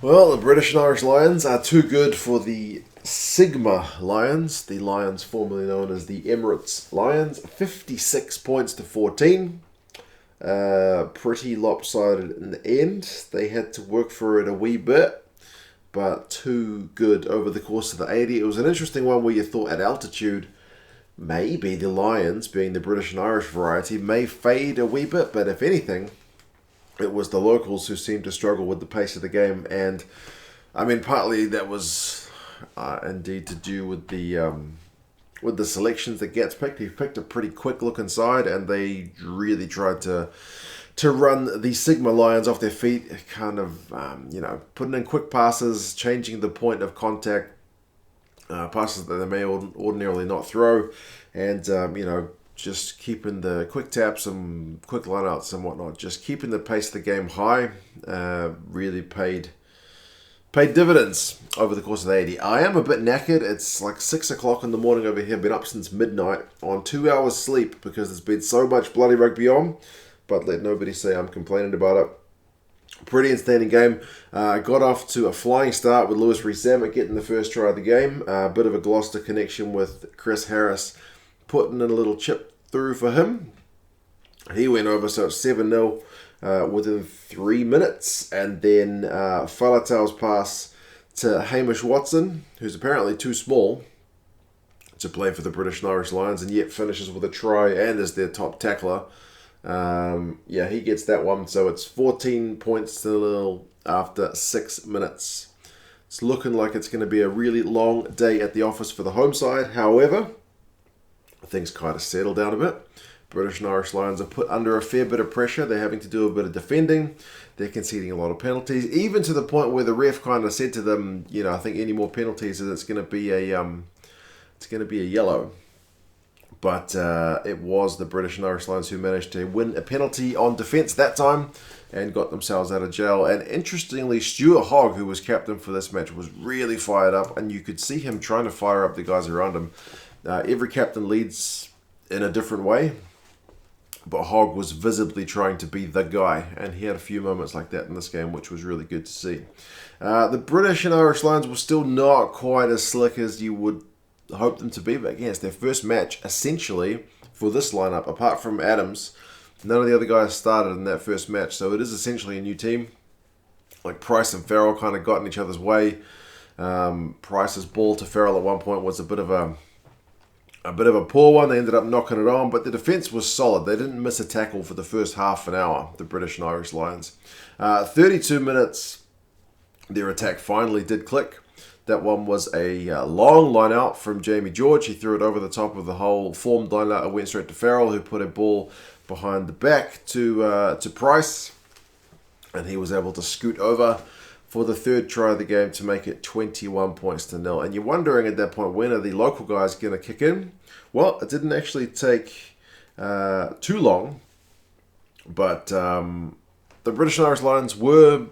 Well, the British and Irish Lions are too good for the Sigma Lions, the Lions formerly known as the Emirates Lions. 56 points to 14. Pretty lopsided in the end. They had to work for it a wee bit, but too good over the course of the 80. It was an interesting one where you thought at altitude, maybe the Lions, being the British and Irish variety, may fade a wee bit, but if anything, it was the locals who seemed to struggle with the pace of the game, and I mean, partly that was indeed to do with the selections that gets picked. He picked a pretty quick-looking side, and they really tried to run the Sigma Lions off their feet, kind of putting in quick passes, changing the point of contact, passes that they may ordinarily not throw, and just keeping the quick taps and quick lineouts and whatnot, just keeping the pace of the game high, really paid dividends over the course of the 80. I am a bit knackered. It's like 6 o'clock in the morning over here. Been up since midnight on 2 hours sleep because there's been so much bloody rugby on. But let nobody say I'm complaining about it. Pretty outstanding game. Got off to a flying start with Lewis Rees-Zammit getting the first try of the game. A bit of a Gloucester connection with Chris Harris putting in a little chip through for him. He went over, so it's 7-0 within 3 minutes. And then Falatau's pass to Hamish Watson, who's apparently too small to play for the British and Irish Lions, and yet finishes with a try and is their top tackler. He gets that one. So it's 14 points to nil after 6 minutes. It's looking like it's going to be a really long day at the office for the home side. However, things kind of settle down a bit. British and Irish Lions are put under a fair bit of pressure. They're having to do a bit of defending. They're conceding a lot of penalties, even to the point where the ref kind of said to them, I think any more penalties, and it's going to be a yellow. But it was the British and Irish Lions who managed to win a penalty on defence that time and got themselves out of jail. And interestingly, Stuart Hogg, who was captain for this match, was really fired up, and you could see him trying to fire up the guys around him. Every captain leads in a different way, but Hogg was visibly trying to be the guy, and he had a few moments like that in this game, which was really good to see. The British and Irish Lions were still not quite as slick as you would hope them to be, but again, it's their first match, essentially, for this lineup. Apart from Adams, none of the other guys started in that first match, so it is essentially a new team. Like Price and Farrell kind of got in each other's way. Price's ball to Farrell at one point was a bit of a poor one. They ended up knocking it on, but the defence was solid. They didn't miss a tackle for the first half an hour, the British and Irish Lions. 32 minutes, their attack finally did click. That one was a long line out from Jamie George. He threw it over the top of the whole formed line out. It went straight to Farrell, who put a ball behind the back to Price, and he was able to scoot over for the third try of the game to make it 21 points to nil. And you're wondering at that point, when are the local guys going to kick in? Well, it didn't actually take too long, but the British and Irish Lions were,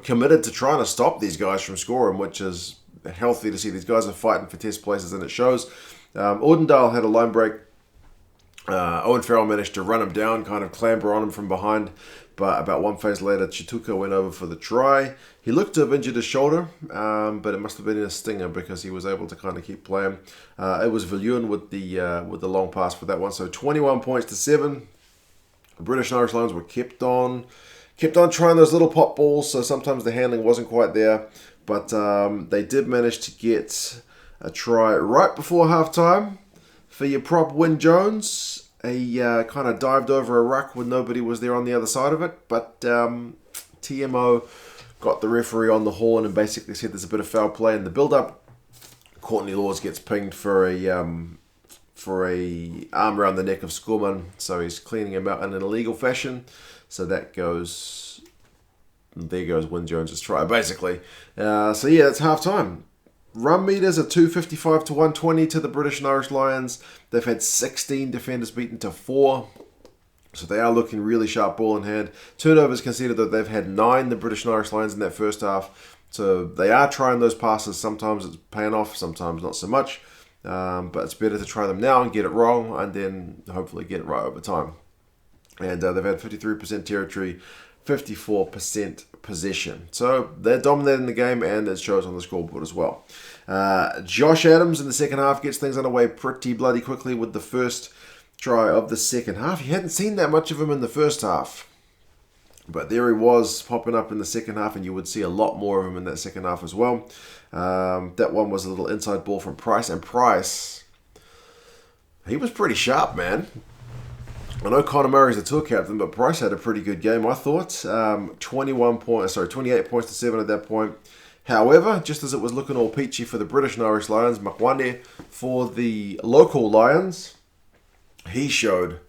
committed to trying to stop these guys from scoring, which is healthy to see. These guys are fighting for test places, and it shows. Ordendale had a line break. Owen Farrell managed to run him down, kind of clamber on him from behind, but about one phase later, Chituka went over for the try. He looked to have injured his shoulder, but it must have been a stinger because he was able to kind of keep playing. It was Viljoen with the long pass for that one. So 21 points to 7. The British and Irish Lions were kept on trying those little pop balls, so sometimes the handling wasn't quite there. But they did manage to get a try right before halftime for your prop Wyn Jones. He kind of dived over a ruck when nobody was there on the other side of it. But TMO got the referee on the horn and basically said there's a bit of foul play in the build-up. Courtney Laws gets pinged for a arm around the neck of Skorman, so he's cleaning him out in an illegal fashion. So that goes... There goes Wyn Jones' try, basically. It's half-time. Run meters are 255 to 120 to the British and Irish Lions. They've had 16 defenders beaten to 4. So they are looking really sharp ball in hand. Turnovers conceded that they've had 9, the British and Irish Lions, in that first half. So they are trying those passes. Sometimes it's paying off, sometimes not so much. But it's better to try them now and get it wrong, and then hopefully get it right over time. And they've had 53% territory 54% possession. So they're dominating the game, and it shows on the scoreboard as well. Josh Adams in the second half gets things underway pretty bloody quickly with the first try of the second half. You hadn't seen that much of him in the first half, but there he was popping up in the second half, and you would see a lot more of him in that second half as well. That one was a little inside ball from Price, and Price, he was pretty sharp, man. I know Connor Murray's the tour captain, but Price had a pretty good game, I thought. 28 points to 7 at that point. However, just as it was looking all peachy for the British and Irish Lions, Makwande for the local Lions, he showed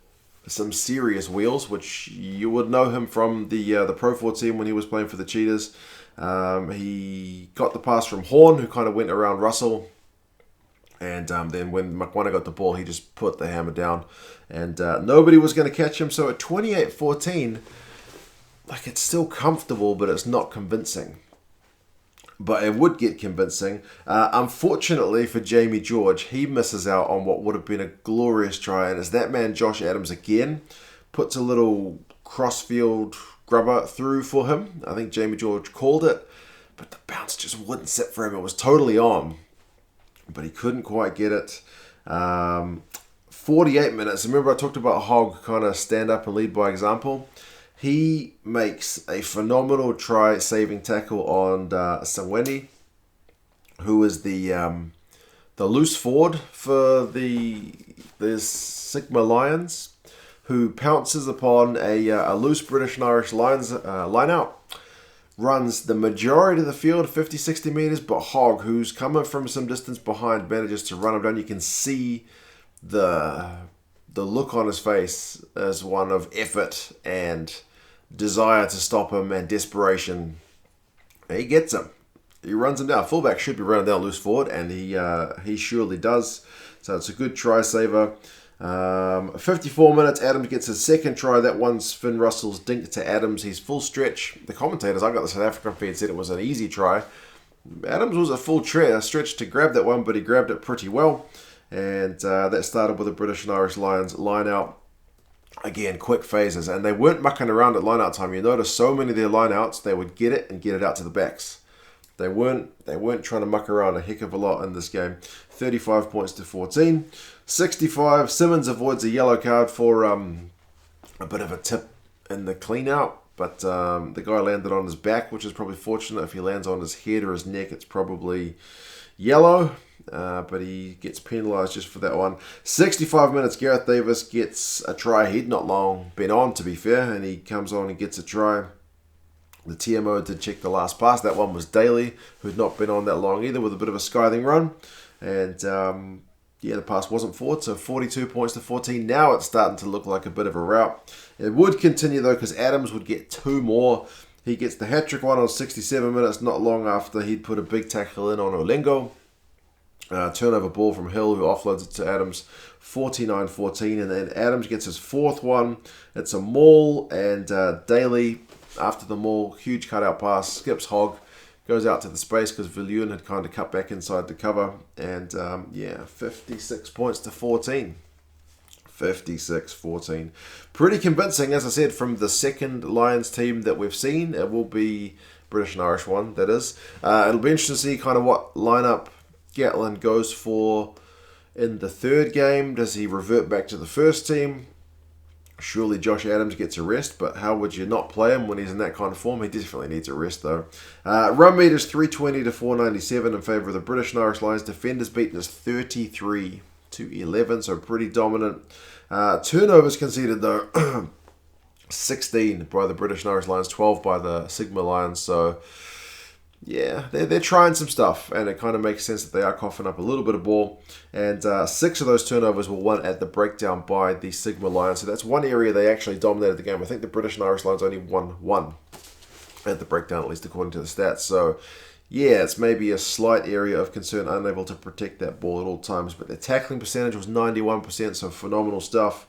some serious wheels, which you would know him from the Pro 4 team when he was playing for the Cheetahs. He got the pass from Horn, who kind of went around Russell. And then when Makwande got the ball, he just put the hammer down. And nobody was going to catch him. So at 28-14, like, it's still comfortable, but it's not convincing. But it would get convincing. Unfortunately for Jamie George, he misses out on what would have been a glorious try. And it's that man, Josh Adams, again, puts a little crossfield grubber through for him. I think Jamie George called it, but the bounce just wouldn't sit for him. It was totally on, but he couldn't quite get it. 48 minutes. Remember I talked about Hogg kind of stand up and lead by example? He makes a phenomenal try-saving tackle on Sangweni, who is the loose forward for the Sigma Lions, who pounces upon a loose British and Irish Lions line-out, runs the majority of the field, 50-60 meters, but Hogg, who's coming from some distance behind, manages to run him down. You can see the look on his face as one of effort and desire to stop him and desperation. He gets him. He runs him down. Fullback should be running down loose forward, and he surely does. So it's a good try saver. 54 minutes, Adams gets his second try. That one's Finn Russell's dink to Adams. He's full stretch. The commentators, I got the South African feed, said it was an easy try. Adams was a full stretch to grab that one, but he grabbed it pretty well. And that started with the British and Irish Lions line out. Again, quick phases, and they weren't mucking around at line-out time. You notice so many of their line-outs, they would get it and get it out to the backs. They weren't trying to muck around a heck of a lot in this game. 35 points to 14. 65, Simmons avoids a yellow card for a bit of a tip in the clean-out, but the guy landed on his back, which is probably fortunate. If he lands on his head or his neck, it's probably yellow. But he gets penalised just for that one. 65 minutes, Gareth Davis gets a try. He'd not long been on, to be fair, and he comes on and gets a try. The TMO did check the last pass. That one was Daly, who'd not been on that long either, with a bit of a scything run. And the pass wasn't forward, so 42 points to 14. Now it's starting to look like a bit of a rout. It would continue, though, because Adams would get two more. He gets the hat-trick one on 67 minutes, not long after he'd put a big tackle in on Olengo. Turnover ball from Hill, who offloads it to Adams, 49-14, and then Adams gets his fourth one. It's a maul, and Daly, after the maul, huge cutout pass, skips Hogg, goes out to the space because Viljoen had kind of cut back inside the cover, and 56 points to 14. 56-14. Pretty convincing, as I said, from the second Lions team that we've seen. It will be British and Irish one, that is. It'll be interesting to see kind of what lineup Gatland goes for in the third game. Does he revert back to the first team? Surely Josh Adams gets a rest, but how would you not play him when he's in that kind of form? He definitely needs a rest, though. Run meters 320 to 497 in favour of the British and Irish Lions. Defenders beaten is 33 to 11, so pretty dominant. Turnovers conceded, though, 16 by the British and Irish Lions, 12 by the Sigma Lions, so yeah, they're trying some stuff, and it kind of makes sense that they are coughing up a little bit of ball. And 6 of those turnovers were won at the breakdown by the Sigma Lions. So that's one area they actually dominated the game. I think the British and Irish Lions only won 1 at the breakdown, at least according to the stats. So yeah, it's maybe a slight area of concern, unable to protect that ball at all times. But their tackling percentage was 91%, so phenomenal stuff.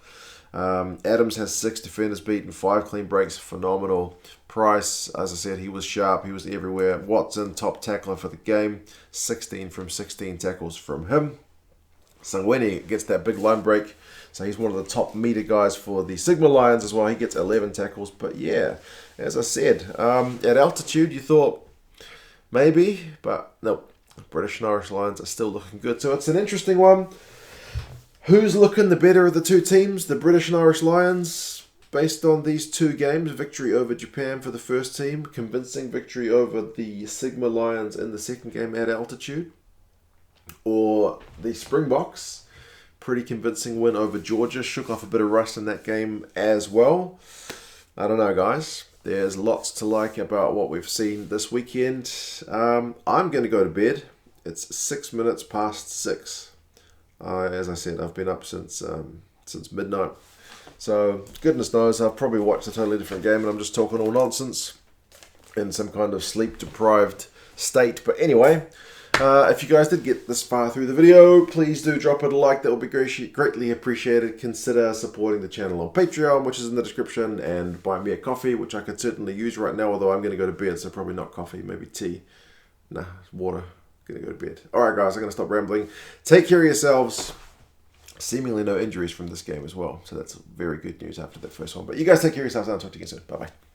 Adams has 6 defenders beaten, 5 clean breaks, phenomenal. Price, as I said, he was sharp, he was everywhere. Watson, top tackler for the game, 16 from 16 tackles from him. Sangweni gets that big line break, so he's one of the top meter guys for the Sigma Lions as well. He gets 11 tackles, but yeah, as I said, at altitude you thought maybe, but nope. British and Irish Lions are still looking good. So it's an interesting one. Who's looking the better of the two teams? The British and Irish Lions, based on these two games, victory over Japan for the first team, convincing victory over the Sigma Lions in the second game at altitude, or the Springboks, pretty convincing win over Georgia, shook off a bit of rust in that game as well. I don't know, guys. There's lots to like about what we've seen this weekend. I'm going to go to bed. It's 6 minutes past 6. As I said, I've been up since midnight. So, goodness knows, I've probably watched a totally different game and I'm just talking all nonsense in some kind of sleep-deprived state. But anyway, if you guys did get this far through the video, please do drop it a like. That would be greatly appreciated. Consider supporting the channel on Patreon, which is in the description, and buy me a coffee, which I could certainly use right now, although I'm going to go to bed, so probably not coffee, maybe tea. Nah, water. Going to go to bed. Alright guys, I'm going to stop rambling. Take care of yourselves. Seemingly no injuries from this game as well, so that's very good news after that first one. But you guys take care of yourselves, and I'll talk to you again soon. Bye-bye.